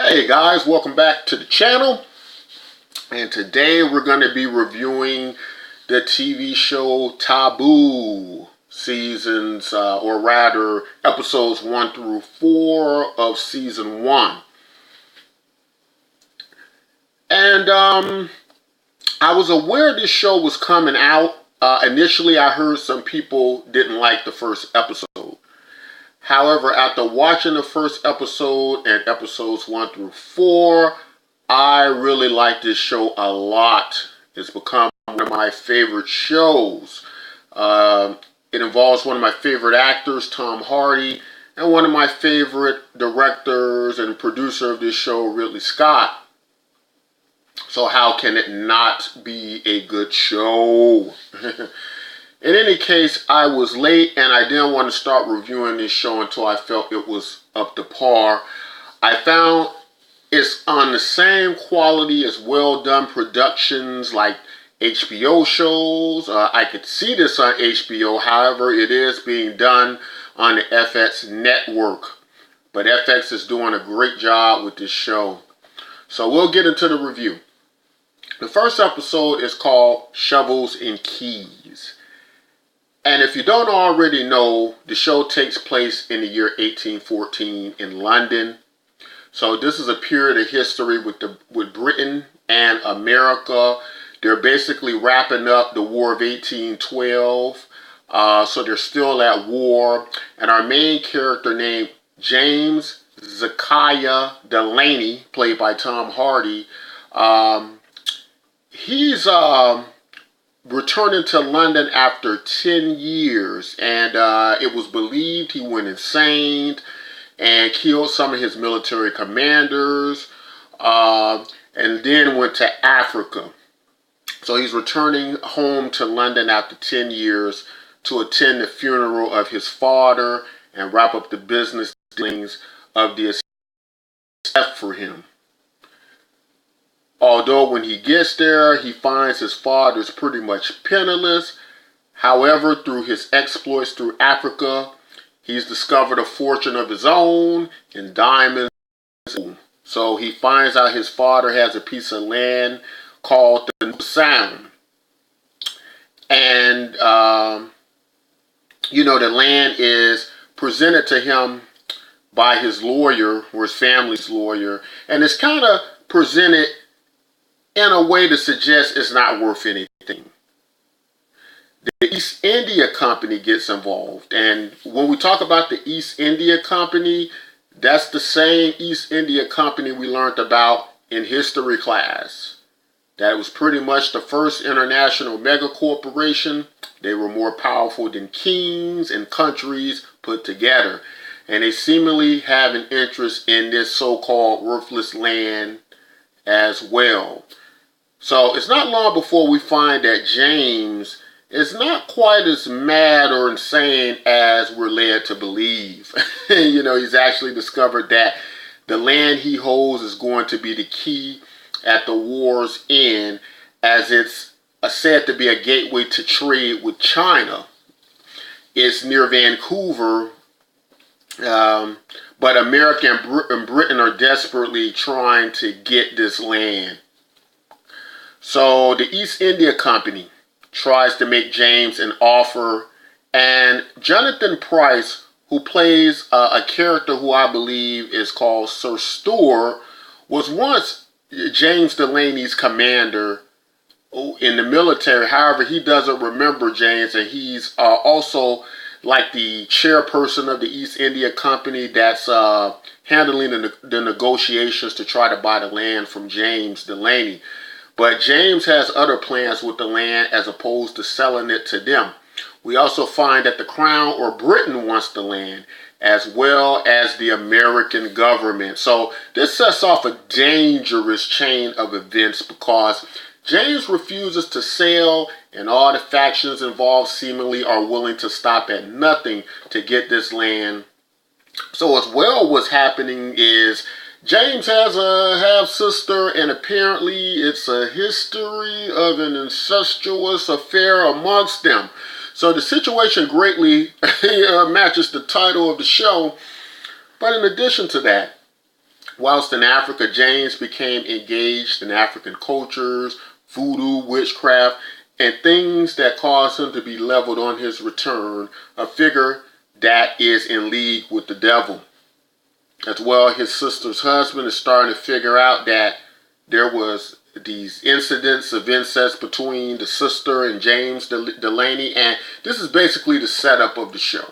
Hey guys, welcome back to the channel, and today we're going to be reviewing the TV show Taboo seasons, or rather episodes 1 through 4 of season 1. And I was aware this show was coming out. Initially I heard some people didn't like the first episode. However, after watching the first episode and episodes 1 through 4, I really like this show a lot. It's become one of my favorite shows. It involves one of my favorite actors, Tom Hardy, and one of my favorite directors and producer of this show, Ridley Scott. So how can it not be a good show? In any case, I was late and I didn't want to start reviewing this show until I felt it was up to par. I found it's on the same quality as well-done productions like HBO shows. I could see this on HBO, however, it is being done on the FX network. But FX is doing a great job with this show. So we'll get into the review. The first episode is called Shovels and Keys. And if you don't already know, the show takes place in the year 1814 in London. So this is a period of history with Britain and America. They're basically wrapping up the War of 1812. So they're still at war. And our main character named James Delaney, played by Tom Hardy, he's returning to London after 10 years, and it was believed he went insane and killed some of his military commanders, and then went to Africa. So he's returning home to London after 10 years to attend the funeral of his father and wrap up the business dealings of the estate for him. Although when he gets there, he finds his father's pretty much penniless. However, through his exploits through Africa, he's discovered a fortune of his own in diamonds. So he finds out his father has a piece of land called the New Sound. And, the land is presented to him by his lawyer, or his family's lawyer. And it's kind of presented in a way to suggest it's not worth anything. The East India Company gets involved. And when we talk about the East India Company, that's the same East India Company we learned about in history class. That was pretty much the first international mega corporation. They were more powerful than kings and countries put together. And they seemingly have an interest in this so-called worthless land as well. So it's not long before we find that James is not quite as mad or insane as we're led to believe. He's actually discovered that the land he holds is going to be the key at the war's end, as it's said to be a gateway to trade with China. It's near Vancouver, but America and Britain are desperately trying to get this land. So the East India Company tries to make James an offer, and Jonathan Pryce, who plays a character who I believe is called Sir Stewart, was once James Delaney's commander in the military. However, he doesn't remember James, and he's also like the chairperson of the East India Company that's handling the negotiations to try to buy the land from James Delaney. But James has other plans with the land as opposed to selling it to them. We also find that the Crown or Britain wants the land, as well as the American government. So this sets off a dangerous chain of events, because James refuses to sell, and all the factions involved seemingly are willing to stop at nothing to get this land. So as well, what's happening is James has a half-sister, and apparently it's a history of an incestuous affair amongst them. So the situation greatly matches the title of the show. But in addition to that, Whilst in Africa, James became engaged in African cultures, voodoo, witchcraft, and things that caused him to be leveled on his return, a figure that is in league with the devil. As well, his sister's husband is starting to figure out that there was these incidents of incest between the sister and James Delaney, and this is basically the setup of the show.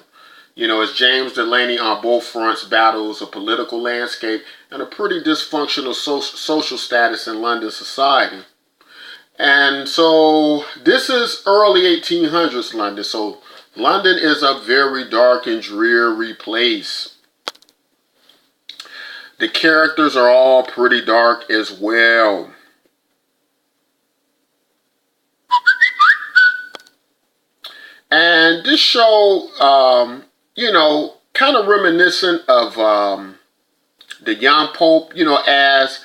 You know, as James Delaney on both fronts battles a political landscape and a pretty dysfunctional social status in London society. And so this is early 1800s London, so London is a very dark and dreary place. The characters are all pretty dark as well. And this show, you know, kind of reminiscent of the Young Pope, you know, as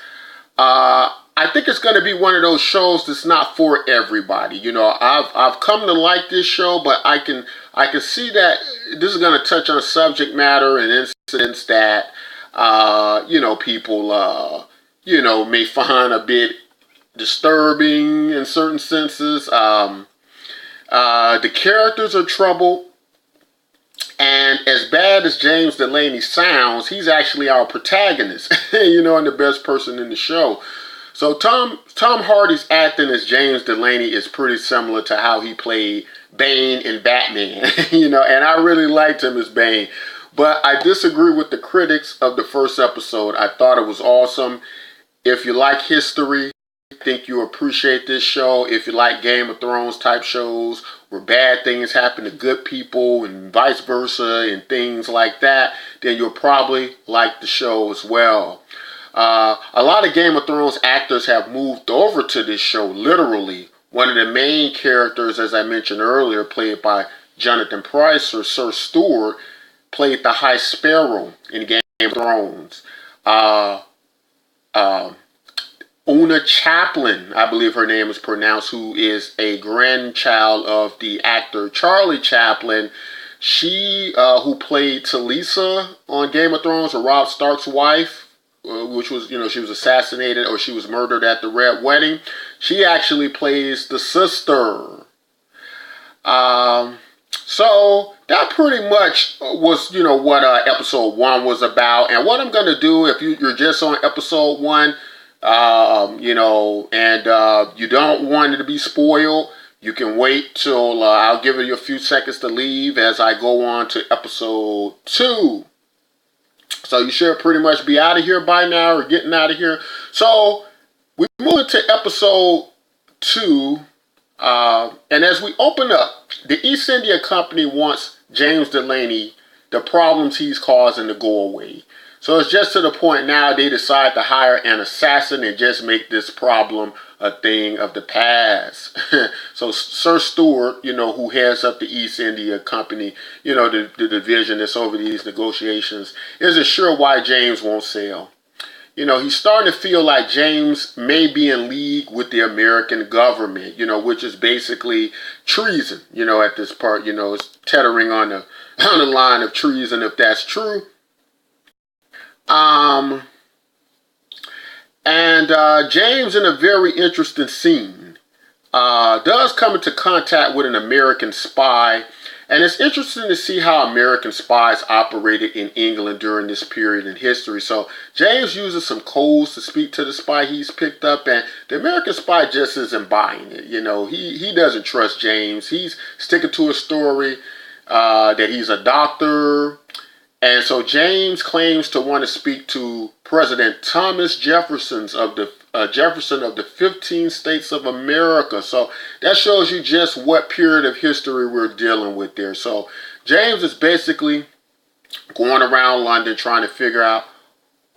I think it's going to be one of those shows that's not for everybody. You know, I've come to like this show, but I can see that this is going to touch on subject matter and incidents that you know, people you know, may find a bit disturbing in certain senses. The characters are troubled. And as bad as James Delaney sounds, he's actually our protagonist, you know, and the best person in the show. So Tom Hardy's acting as James Delaney is pretty similar to how he played Bane in Batman, you know, and I really liked him as Bane. But I disagree with the critics of the first episode. I thought it was awesome. If you like history, I think you appreciate this show. If you like Game of Thrones type shows where bad things happen to good people and vice versa and things like that, then you'll probably like the show as well. A lot of Game of Thrones actors have moved over to this show, literally. One of the main characters, as I mentioned earlier, played by Jonathan Pryce, or Sir Stewart, played the High Sparrow in Game of Thrones. Una Chaplin, I believe her name is pronounced, who is a grandchild of the actor Charlie Chaplin. She, who played Talisa on Game of Thrones, or Robb Stark's wife, which was, you know, she was assassinated or she was murdered at the Red Wedding. She actually plays the sister. So that pretty much was, you know, what episode 1 was about. And what I'm going to do, if you're just on episode 1, you know, and you don't want it to be spoiled, you can wait till I'll give you a few seconds to leave as I go on to episode 2. So you should pretty much be out of here by now, or getting out of here. So we move into episode 2. And as we open up, the East India Company wants James Delaney, the problems he's causing, to go away. So it's just to the point now they decide to hire an assassin and just make this problem a thing of the past. So Sir Stewart, you know, who heads up the East India Company, you know, the division that's over these negotiations, isn't sure why James won't sail. You know, he's starting to feel like James may be in league with the American government, you know, which is basically treason, you know, at this part, you know, it's teetering on the line of treason if that's true. James, in a very interesting scene, does come into contact with an American spy. And it's interesting to see how American spies operated in England during this period in history. So James uses some codes to speak to the spy he's picked up, and the American spy just isn't buying it. You know, he doesn't trust James. He's sticking to a story that he's a doctor. And so James claims to want to speak to President Thomas Jefferson of the 15 states of America. So that shows you just what period of history we're dealing with there. So James is basically going around London trying to figure out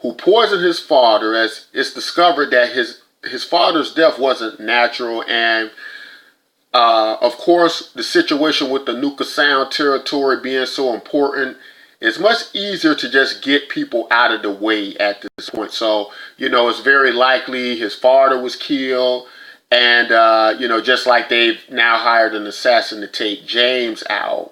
who poisoned his father, as it's discovered that his father's death wasn't natural. And of course, the situation with the Nuka Sound territory being so important, it's much easier to just get people out of the way at this point. So, you know, it's very likely his father was killed. And, you know, just like they've now hired an assassin to take James out.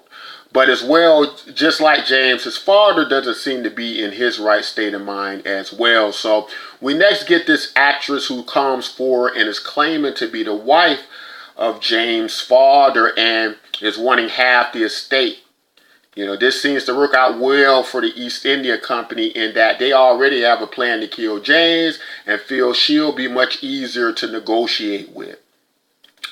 But as well, just like James, his father doesn't seem to be in his right state of mind as well. So we next get this actress who comes forward and is claiming to be the wife of James' father and is wanting half the estate. You know, this seems to work out well for the East India Company in that they already have a plan to kill James and feel she'll be much easier to negotiate with.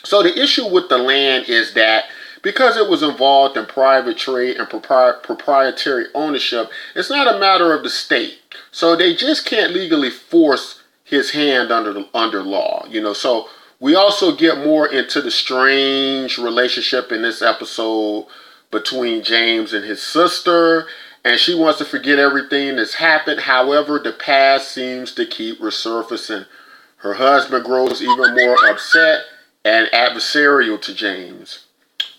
So the issue with the land is that because it was involved in private trade and proprietary ownership, it's not a matter of the state. So they just can't legally force his hand under law. You know, so we also get more into the strange relationship in this episode between James and his sister, and she wants to forget everything that's happened. However, the past seems to keep resurfacing. Her husband grows even more upset and adversarial to James.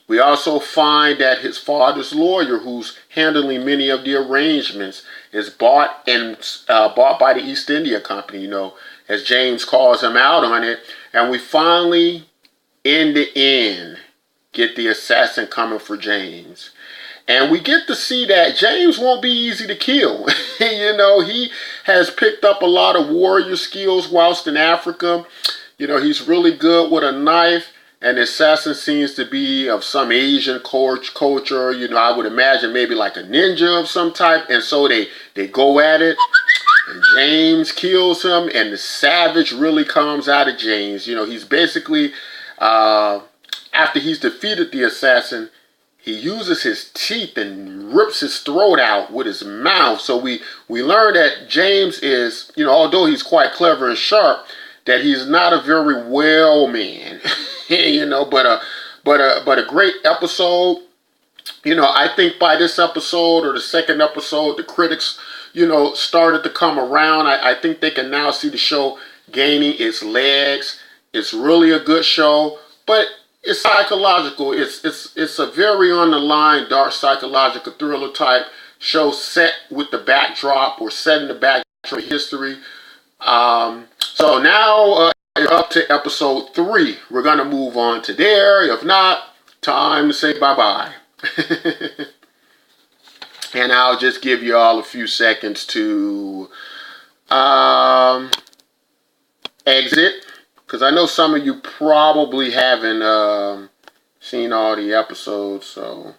We also find that his father's lawyer, who's handling many of the arrangements, is bought by the East India Company, you know, as James calls him out on it. And we finally, in the end, get the assassin coming for James. And we get to see that James won't be easy to kill. You know, he has picked up a lot of warrior skills whilst in Africa. You know, he's really good with a knife. And the assassin seems to be of some Asian culture. You know, I would imagine maybe like a ninja of some type. And so they go at it. And James kills him. And the savage really comes out of James. You know, he's basically, after he's defeated the assassin, he uses his teeth and rips his throat out with his mouth. So we learn that James is, you know, although he's quite clever and sharp, that he's not a very well man. You know, but a great episode. You know, I think by this episode or the second episode, the critics, you know, started to come around. I think they can now see the show gaining its legs. It's really a good show, but it's psychological. It's a very on the line, dark psychological thriller type show set with the backdrop or set in the backdrop of history. So now up to episode 3. We're going to move on to there. If not, time to say bye-bye. And I'll just give you all a few seconds to exit. Because I know some of you probably haven't seen all the episodes. So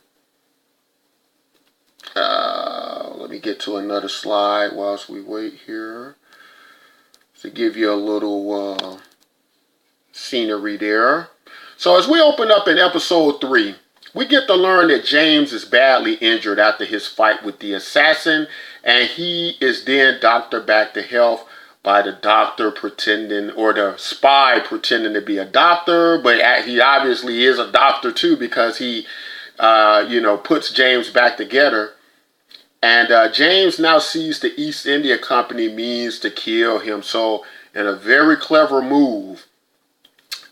let me get to another slide whilst we wait here. To give you a little scenery there. So as we open up in episode 3, we get to learn that James is badly injured after his fight with the assassin, and he is then doctored back to health by the doctor pretending, or the spy pretending to be a doctor, but he obviously is a doctor too, because he, you know, puts James back together. And James now sees the East India Company means to kill him. So in a very clever move,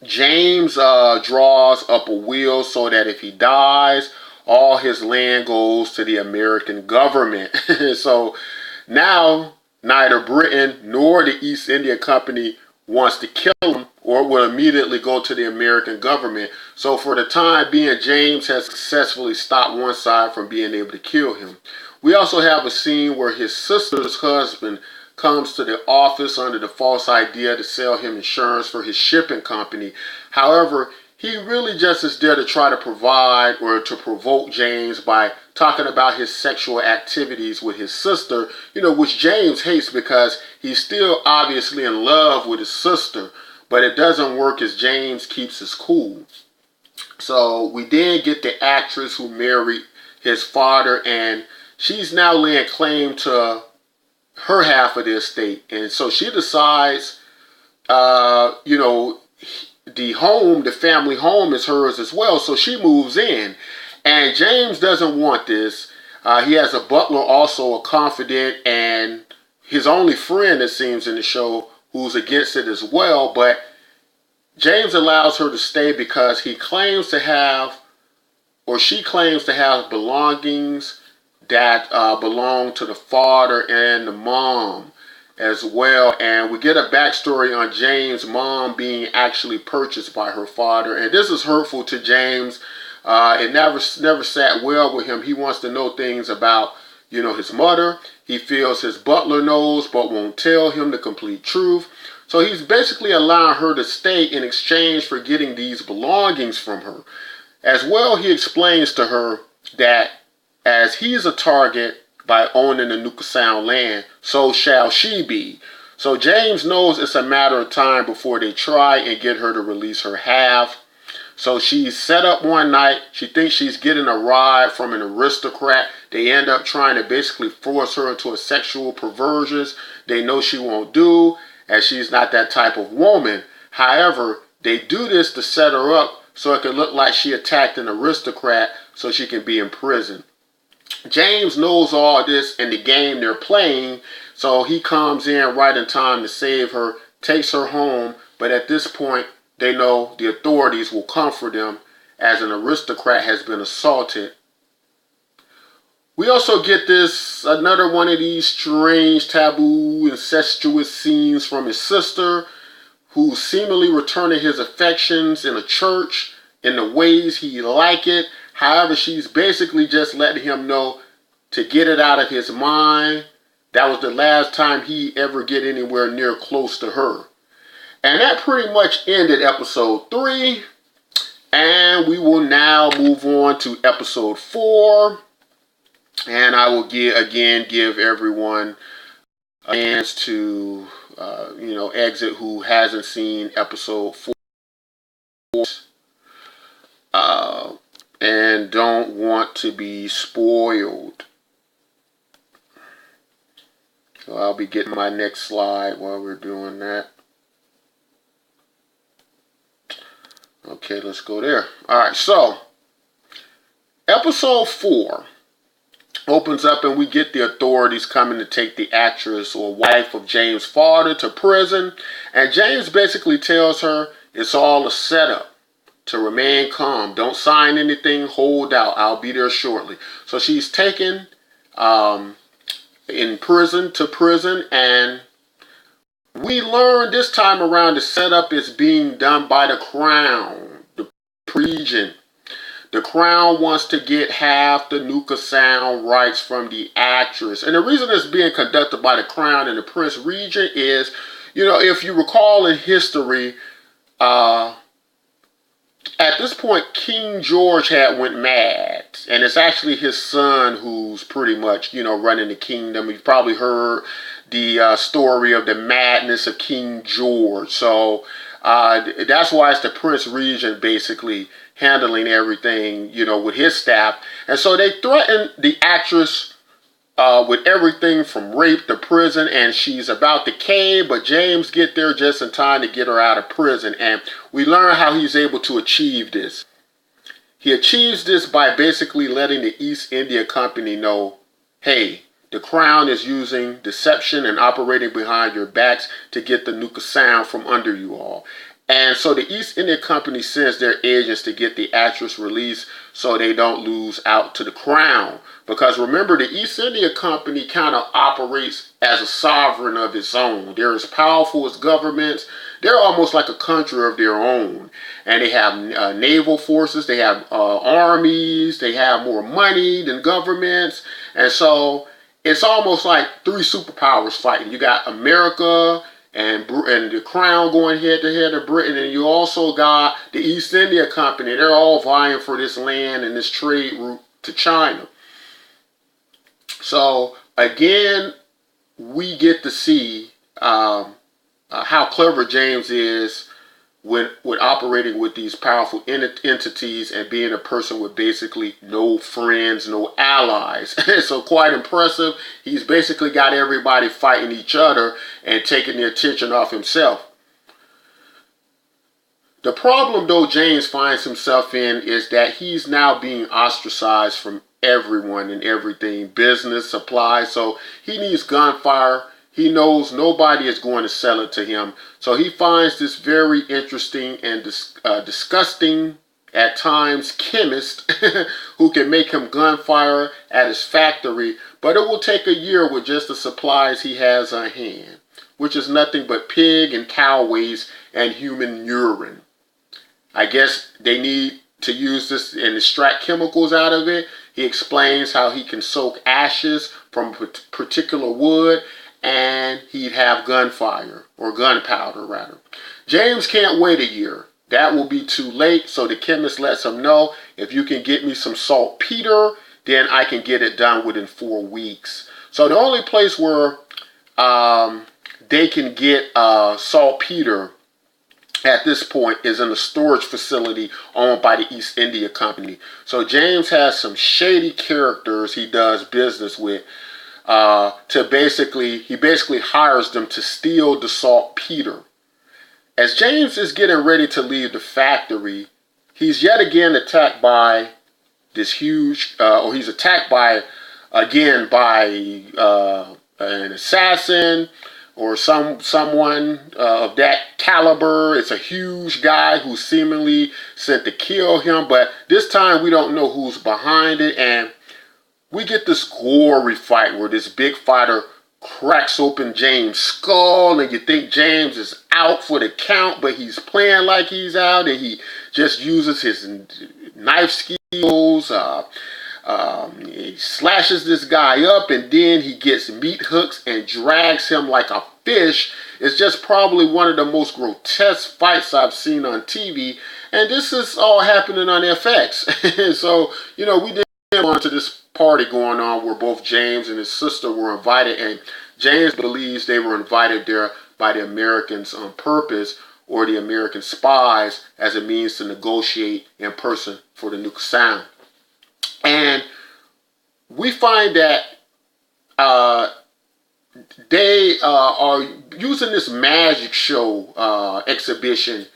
James draws up a will so that if he dies, all his land goes to the American government. So now neither Britain nor the East India Company wants to kill him or will immediately go to the American government. So for the time being, James has successfully stopped one side from being able to kill him. We also have a scene where his sister's husband comes to the office under the false idea to sell him insurance for his shipping company. However, he really just is there to try to provide or to provoke James by talking about his sexual activities with his sister, you know, which James hates because he's still obviously in love with his sister. But it doesn't work as James keeps his cool. So we then get the actress who married his father, and she's now laying claim to her half of the estate. And so she decides, you know, the family home is hers as well. So she moves in. And James doesn't want this. He has a butler, also a confidant, and his only friend, it seems in the show, who's against it as well. But James allows her to stay because he claims to have, or she claims to have, belongings that belong to the father and the mom as well. And we get a backstory on James' mom being actually purchased by her father. And this is hurtful to James It never sat well with him. He wants to know things about, his mother. He feels his butler knows but won't tell him the complete truth. So he's basically allowing her to stay in exchange for getting these belongings from her. As well, he explains to her that as he's a target by owning the Nuka Sound land, so shall she be. So James knows it's a matter of time before they try and get her to release her half. So she's set up one night. She thinks she's getting a ride from an aristocrat. They end up trying to basically force her into a sexual perversion they know she won't do, as she's not that type of woman. However, they do this to set her up so it can look like she attacked an aristocrat so she can be in prison. James knows all this in the game they're playing, so he comes in right in time to save her, takes her home, but at this point, they know the authorities will come for them as an aristocrat has been assaulted. We also get another one of these strange, taboo, incestuous scenes from his sister, who's seemingly returning his affections in a church in the ways he like it. However, she's basically just letting him know to get it out of his mind. That was the last time he ever get anywhere near close to her. And that pretty much ended episode 3. And we will now move on to episode 4. And I will give everyone a chance to, exit who hasn't seen episode 4. And don't want to be spoiled. So I'll be getting my next slide while we're doing that. Okay, let's go there. Alright, so episode 4 opens up and we get the authorities coming to take the actress or wife of James' father to prison. And James basically tells her it's all a setup to remain calm. Don't sign anything, hold out. I'll be there shortly. So she's taken in prison to prison, and we learn this time around the setup is being done by the Crown, the regent. The Crown wants to get half the Nuka Sound rights from the actress. And the reason it's being conducted by the Crown and the Prince Regent is, if you recall in history, at this point, King George went mad. And it's actually his son who's pretty much, running the kingdom. You've probably heard the story of the madness of King George. So that's why it's the Prince Regent basically handling everything, with his staff. And so they threaten the actress with everything from rape to prison, and she's about to cave, but James get there just in time to get her out of prison. And we learn how he's able to achieve this. He achieves this by basically letting the East India Company know, hey, the Crown is using deception and operating behind your backs to get the Nuka Sound from under you all. And so the East India Company sends their agents to get the actress released so they don't lose out to the Crown. Because remember, the East India Company kind of operates as a sovereign of its own. They're as powerful as governments. They're almost like a country of their own. And they have naval forces. They have armies. They have more money than governments. And so it's almost like 3 superpowers fighting. You got America and the Crown going head to head of Britain, and you also got the East India Company. They're all vying for this land and this trade route to China. So again, we get to see how clever James is with operating with these powerful entities and being a person with basically no friends, no allies. So quite impressive. He's basically got everybody fighting each other and taking the attention off himself. The problem, though, James finds himself in is that he's now being ostracized from everyone and everything, business, supply. So he needs gunfire. He knows nobody is going to sell it to him. So he finds this very interesting and disgusting, at times, chemist who can make him gunfire at his factory. But it will take a year with just the supplies he has on hand, which is nothing but pig and cow waste and human urine. I guess they need to use this and extract chemicals out of it. He explains how he can soak ashes from a particular wood and he'd have gunfire, or gunpowder rather. James can't wait a year. That will be too late, so the chemist lets him know, if you can get me some saltpeter, then I can get it done within 4 weeks. So the only place where they can get saltpeter at this point is in a storage facility owned by the East India Company. So James has some shady characters he does business with. He basically hires them to steal the saltpeter. As James is getting ready to leave the factory, he's yet again attacked by this huge, he's attacked by an assassin or someone of that caliber. It's a huge guy who's seemingly sent to kill him, but this time we don't know who's behind it, and we get this gory fight where this big fighter cracks open James' skull, and you think James is out for the count, but he's playing like he's out, and he just uses his knife skills. He slashes this guy up, and then he gets meat hooks and drags him like a fish. It's just probably one of the most grotesque fights I've seen on TV, and this is all happening on FX. So, we did go to this party going on where both James and his sister were invited, and James believes they were invited there by the Americans on purpose, or the American spies, as a means to negotiate in person for the nuke sound. And we find that they are using this magic show exhibition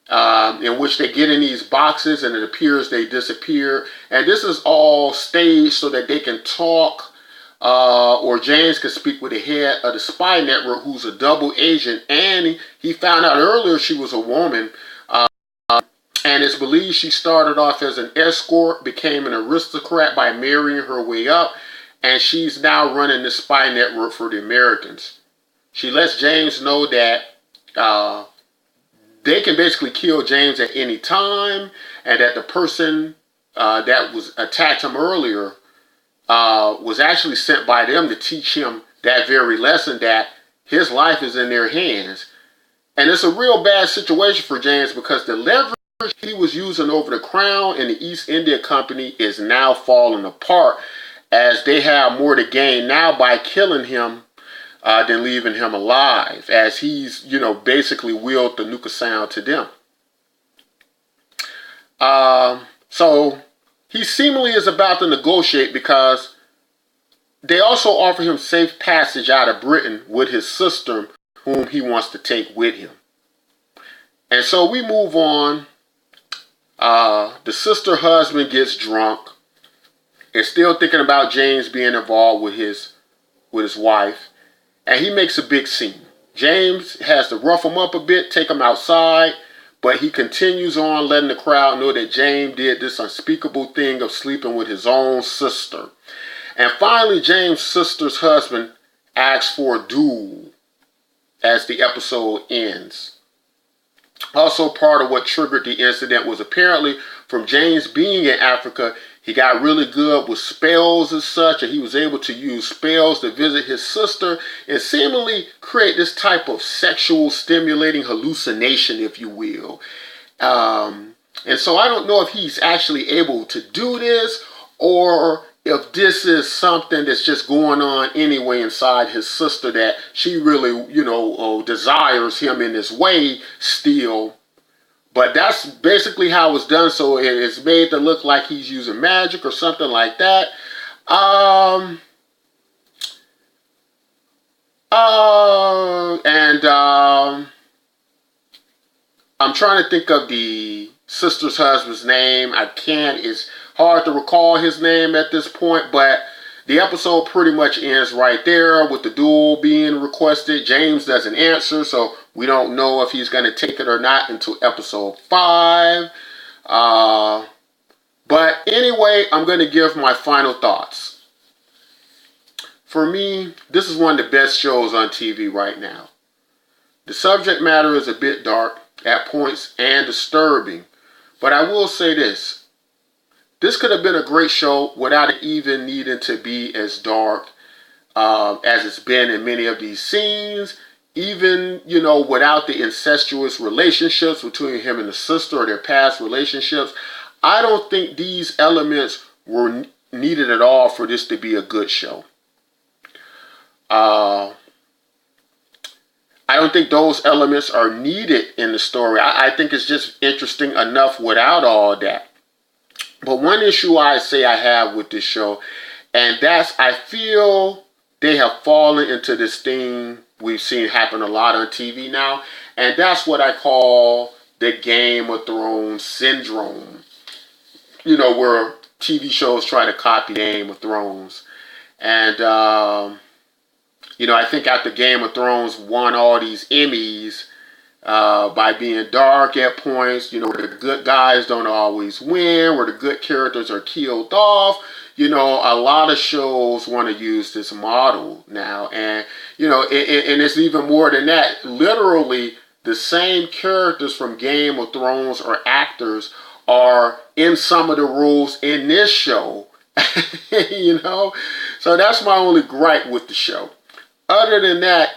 in which they get in these boxes and it appears they disappear. And this is all staged so that they can talk, or James can speak with the head of the spy network, who's a double agent. And he found out earlier she was a woman. And it's believed she started off as an escort, became an aristocrat by marrying her way up, and she's now running the spy network for the Americans. She lets James know that they can basically kill James at any time, and that the person that was attacked him earlier was actually sent by them to teach him that very lesson, that his life is in their hands. And it's a real bad situation for James, because the leverage he was using over the Crown and the East India Company is now falling apart, as they have more to gain now by killing him than leaving him alive, as he's, basically willed the nuka sound to them. So he seemingly is about to negotiate, because they also offer him safe passage out of Britain with his sister, whom he wants to take with him. And so we move on. The sister husband gets drunk, is still thinking about James being involved with his wife, and he makes a big scene. James has to rough him up a bit, take him outside, but he continues on, letting the crowd know that James did this unspeakable thing of sleeping with his own sister. And finally, James' sister's husband asks for a duel as the episode ends. Also, part of what triggered the incident was apparently from James being in Africa, he got really good with spells and such, and he was able to use spells to visit his sister and seemingly create this type of sexual stimulating hallucination, if you will. And so I don't know if he's actually able to do this, or if this is something that's just going on anyway inside his sister, that she really, desires him in this way still. But that's basically how it's done. So it's made to look like he's using magic or something like that. I'm trying to think of the sister's husband's name. I can't. It's hard to recall his name at this point, but the episode pretty much ends right there with the duel being requested. James doesn't answer, so we don't know if he's going to take it or not until episode 5. But anyway, I'm going to give my final thoughts. For me, this is one of the best shows on TV right now. The subject matter is a bit dark at points and disturbing, But I will say this. This could have been a great show without it even needing to be as dark as it's been in many of these scenes. Even, without the incestuous relationships between him and the sister or their past relationships, I don't think these elements were needed at all for this to be a good show. I don't think those elements are needed in the story. I think it's just interesting enough without all that. But one issue I say I have with this show, and that's I feel they have fallen into this thing we've seen happen a lot on TV now, and that's what I call the Game of Thrones syndrome. Where TV shows try to copy Game of Thrones. And, I think after Game of Thrones won all these Emmys by being dark at points, where the good guys don't always win, where the good characters are killed off, a lot of shows want to use this model now. And, and it's even more than that. Literally, the same characters from Game of Thrones or actors are in some of the roles in this show. So that's my only gripe with the show. Other than that,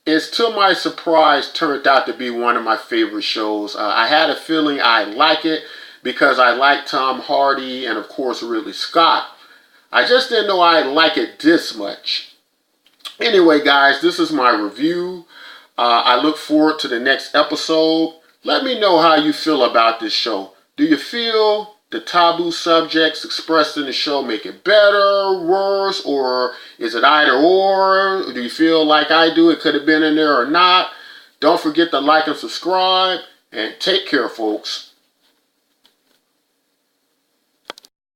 it's to my surprise turned out to be one of my favorite shows. I had a feeling I like it because I like Tom Hardy and of course Ridley Scott. I just didn't know I like it this much. Anyway, guys, this is my review. I look forward to the next episode. Let me know how you feel about this show. Do you feel the taboo subjects expressed in the show make it better, worse, or is it either or? Do you feel like I do, it could have been in there or not? Don't forget to like and subscribe, and take care, folks.